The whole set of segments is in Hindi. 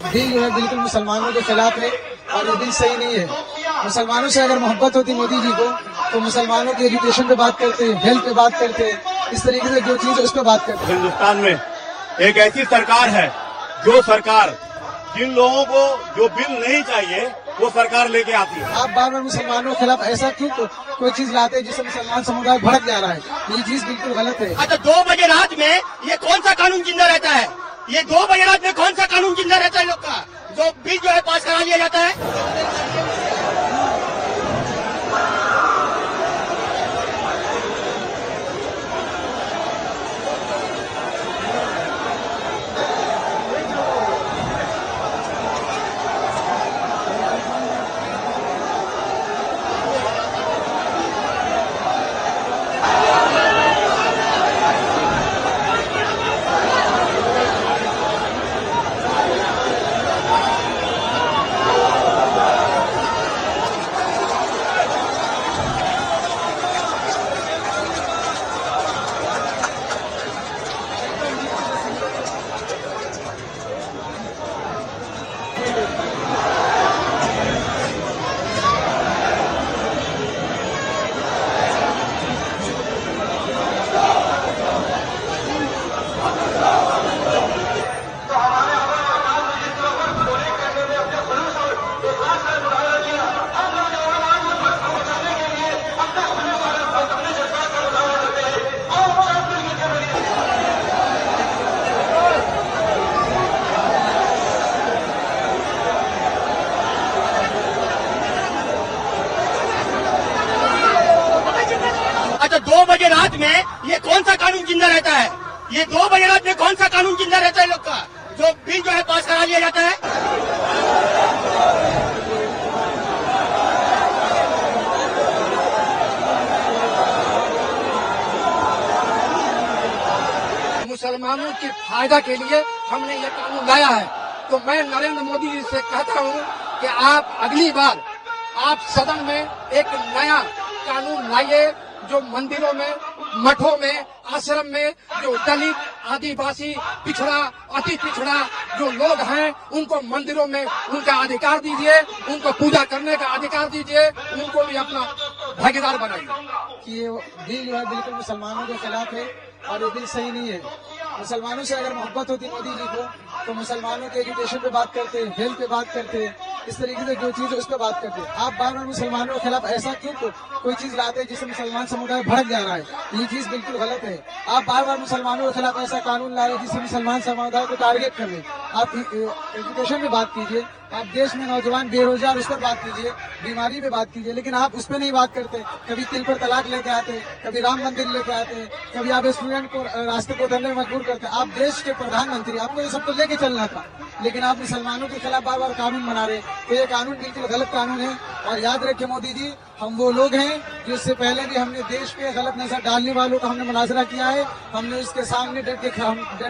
दिल जो है बिल्कुल मुसलमानों के खिलाफ है और ये दिल सही नहीं है। मुसलमानों से अगर मोहब्बत होती मोदी जी को तो मुसलमानों की एजुकेशन पे बात करते हैं, हेल्थ पे बात करते हैं, इस तरीके से जो चीज उस पर बात करते हैं। हिंदुस्तान में एक ऐसी सरकार है जो सरकार जिन लोगों को जो बिल नहीं चाहिए वो सरकार लेके आती है। आप बार बार मुसलमानों के खिलाफ ऐसा क्यों कोई चीज लाते हैं जिससे मुसलमान समुदाय भड़क जा रहा है? ये चीज बिल्कुल गलत है। अच्छा 2 बजे रात में ये कौन सा कानून जिंदा रहता है? ये 2 बजे रात में कौन सा कानून जिंदा रहता है? लोग का जो बिल जो है पास करा लिया जाता है। अच्छा 2 बजे रात में ये कौन सा कानून जिंदा रहता है? ये 2 बजे रात में कौन सा कानून जिंदा रहता है? लोग का जो बिल जो है पास करा लिया जाता है। मुसलमानों के फायदा के लिए हमने ये कानून लाया है। तो मैं नरेंद्र मोदी जी से कहता हूँ कि आप अगली बार आप सदन में एक नया कानून लाइए जो मंदिरों में, मठों में, आश्रम में जो दलित, आदिवासी, पिछड़ा, अति पिछड़ा जो लोग हैं उनको मंदिरों में उनका अधिकार दीजिए, उनको पूजा करने का अधिकार दीजिए, उनको भी अपना भागीदार बनाइए। कि ये दिल जो है बिल्कुल मुसलमानों के खिलाफ है और ये दिल सही नहीं है। मुसलमानों से अगर मोहब्बत होती मोदी जी को तो मुसलमानों के एजुकेशन पे बात करते हैं, हेल्थ पे बात करते हैं, इस तरीके से जो चीज उस पर बात करते हैं। आप बार बार मुसलमानों के खिलाफ ऐसा क्यों कोई चीज लाते हैं जिससे मुसलमान समुदाय भड़क जा रहा है? ये चीज बिल्कुल गलत है। आप बार बार मुसलमानों के खिलाफ ऐसा कानून ला रहे हैं जिससे मुसलमान समुदाय को टारगेट कर रहे हैं। आप एजुकेशन पे बात कीजिए, आप देश में नौजवान बेरोजगार उस पर बात कीजिए, बीमारी पे बात कीजिए, लेकिन आप उस पर नहीं बात करते। कभी 3 पर तलाक लेके आते हैं, कभी राम मंदिर लेके आते हैं, कभी आप स्टूडेंट को रास्ते को उतरने में मजबूर करते हैं। आप देश के प्रधानमंत्री, आपको ये सब तो लेके चलना था, लेकिन आप मुसलमानों के खिलाफ बार बार कानून बना रहे हैं। तो ये कानून बिल्कुल गलत कानून है। और याद रखिए मोदी जी, हम वो लोग हैं जिससे पहले भी हमने देश पे गलत नजर डालने वालों का हमने मुनाजरा किया है। हमने इसके सामने डट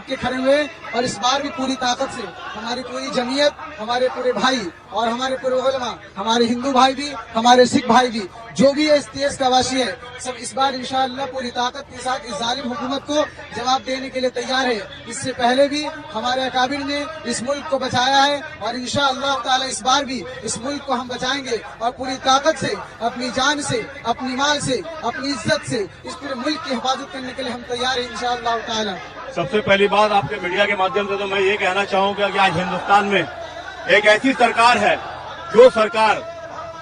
के खड़े हुए और इस बार भी पूरी ताकत से हमारी पूरी जमीयत, हमारे पूरे भाई और हमारे पूरे उलमा, हमारे हिंदू भाई भी, हमारे सिख भाई भी, जो भी इस देश का वासी है, सब इस बार इंशाअल्लाह पूरी ताकत के साथ इस जालिम हुकूमत को जवाब देने के लिए तैयार है। इससे पहले भी हमारे अकाबिर ने इस मुल्क को बचाया है और इंशाअल्लाह ताला इस बार भी इस मुल्क को हम बचाएंगे और पूरी ताकत से, अपनी जान से, अपनी माल से, अपनी इज्जत से इस पूरे मुल्क की हिफाजत करने के लिए हम तैयार हैं इंशाअल्लाह ताला। सबसे पहली बात आपके मीडिया के माध्यम से तो मैं ये कहना चाहूँगा कि आज हिंदुस्तान में एक ऐसी सरकार है जो सरकार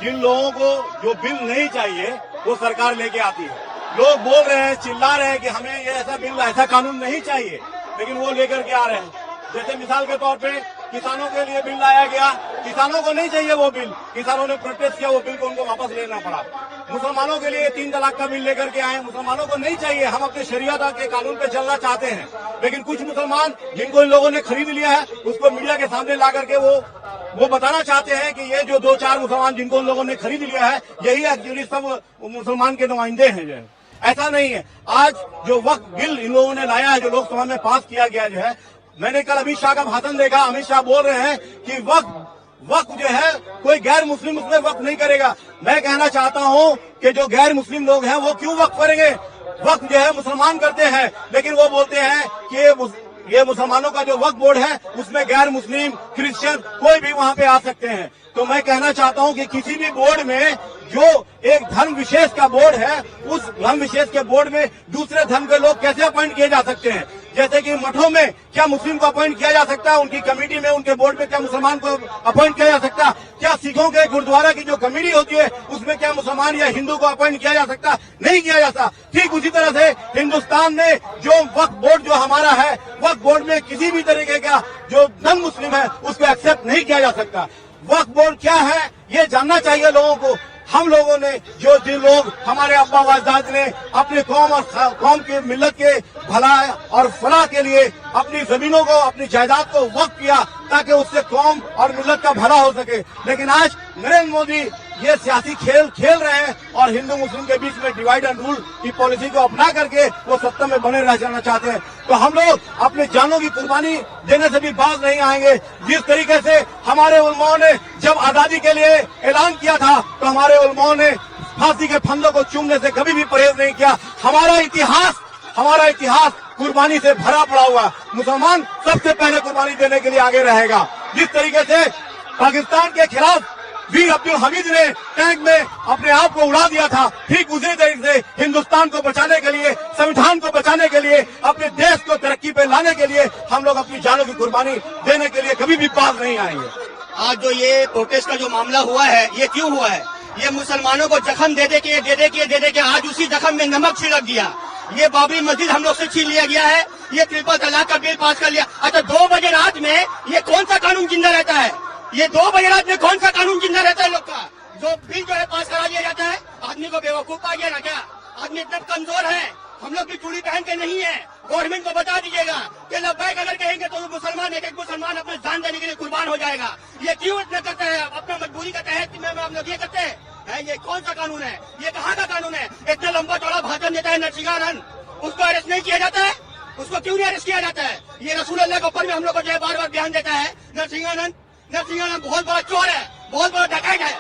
जिन लोगों को जो बिल नहीं चाहिए वो सरकार लेके आती है। लोग बोल रहे हैं, चिल्ला रहे हैं कि हमें ये ऐसा बिल, ऐसा कानून नहीं चाहिए, लेकिन वो लेकर के आ रहे हैं। जैसे मिसाल के तौर पे किसानों के लिए बिल लाया गया, किसानों को नहीं चाहिए वो बिल, किसानों ने प्रोटेस्ट किया, वो बिल को उनको वापस लेना पड़ा। मुसलमानों के लिए 3 तलाक का बिल लेकर के आए, मुसलमानों को नहीं चाहिए, हम अपने शरीयत के कानून पे चलना चाहते हैं। लेकिन कुछ मुसलमान जिनको इन लोगों ने खरीद लिया है उसको मीडिया के सामने ला करके वो बताना चाहते हैं कि ये जो 2-4 मुसलमान जिनको उन लोगों ने खरीद लिया है यही एक्चुअली सब मुसलमान के नुमाइंदे हैं। जो है ऐसा नहीं है। आज जो वक्त बिल इन लोगों ने लाया है, जो लोकसभा में पास किया गया जो है, मैंने कल अमित शाह का भाषण देखा, अमित शाह बोल रहे हैं कि वक्त जो है कोई गैर मुस्लिम उसमें वक्त नहीं करेगा। मैं कहना चाहता हूं कि जो गैर मुस्लिम लोग हैं वो क्यों वक्त करेंगे? वक्त जो है मुसलमान करते हैं, लेकिन वो बोलते हैं कि ये मुसलमानों का जो वक्फ बोर्ड है उसमें गैर मुस्लिम, क्रिश्चियन कोई भी वहाँ पे आ सकते हैं। तो मैं कहना चाहता हूँ कि किसी भी बोर्ड में जो एक धर्म विशेष का बोर्ड है, उस धर्म विशेष के बोर्ड में दूसरे धर्म के लोग कैसे अपॉइंट किए जा सकते हैं? जैसे कि मठों में क्या मुस्लिम को अपॉइंट किया जा सकता है? उनकी कमेटी में, उनके बोर्ड में क्या मुसलमान को अपॉइंट किया जा सकता है? क्या सिखों के गुरुद्वारा की जो कमेटी होती है उसमें क्या मुसलमान या हिंदू को अपॉइंट किया जा सकता? नहीं किया जाता। ठीक उसी तरह से हिंदुस्तान में जो वक्फ बोर्ड जो हमारा है, वक्फ बोर्ड में किसी भी तरीके का जो नॉन मुस्लिम है उसको एक्सेप्ट नहीं किया जा सकता। वक्फ बोर्ड क्या है ये जानना चाहिए लोगों को। हम लोगों ने जिन लोग हमारे अब्बा व अजदाद ने अपनी कौम और कौम की मिल्लत के भला और फलाह के लिए अपनी जमीनों को, अपनी जायदाद को वक्फ किया ताकि उससे कौम और मिल्लत का भला हो सके। लेकिन आज नरेंद्र मोदी ये सियासी खेल खेल रहे हैं और हिंदू मुस्लिम के बीच में डिवाइड एंड रूल की पॉलिसी को अपना करके वो सत्ता में बने रह जाना चाहते हैं। तो हम लोग अपने जानों की कुर्बानी देने से भी बाज नहीं आएंगे। जिस तरीके से हमारे उलमाओं ने जब आजादी के लिए ऐलान किया था तो हमारे उलमाओं ने फांसी के फंदों को चूमने से कभी भी परहेज नहीं किया। हमारा इतिहास कुर्बानी से भरा पड़ा हुआ। मुसलमान सबसे पहले कुर्बानी देने के लिए आगे रहेगा। जिस तरीके से पाकिस्तान के खिलाफ वीर अब्दुल हमीद ने टैंक में अपने आप को उड़ा दिया था, ठीक उसी तरीके से हिंदुस्तान को बचाने के लिए, संविधान को बचाने के लिए, अपने देश को तरक्की पे लाने के लिए हम लोग अपनी जानों की कुर्बानी देने के लिए कभी भी पास नहीं आएंगे। आज जो ये प्रोटेस्ट का जो मामला हुआ है, ये क्यों हुआ है? ये मुसलमानों को जख्म दे दे के आज उसी जख्म में नमक छिड़क दिया। ये बाबरी मस्जिद हम लोग से छीन लिया गया है, ये ट्रिपल तलाक का बिल पास कर लिया। अच्छा, 2 बजे रात में ये कौन सा कानून जिंदा रहता है? ये 2 बजे रात में कौन सा कानून जिंदा रहता है लोग का? जो बिल जो है पास करा दिया जाता है। आदमी को बेवकूफ आ गया ना क्या? आदमी इतना कमजोर है। हम लोग भी चूड़ी पहन के नहीं है। गवर्नमेंट को बता दीजिएगा कि लब्बैक अगर कहेंगे तो मुसलमान एक मुसलमान अपने जान देने के लिए कुर्बान हो जाएगा। ये क्यों इतना करते हैं? अपना मजबूरी का तहत में हम लोग ये करते हैं। ये कौन सा कानून है? ये कहाँ का कानून है? इतना लंबा चौड़ा भाषण देता है नरसिंहानंद, उसको अरेस्ट नहीं किया जाता है? उसको क्यों नहीं अरेस्ट किया जाता है? ये रसूल अल्लाह के ऊपर में हम लोग को जो है बार बार बयान देता है। नरसिंहानंद बहुत बड़ा चोर है, बहुत बड़ा डकैत है।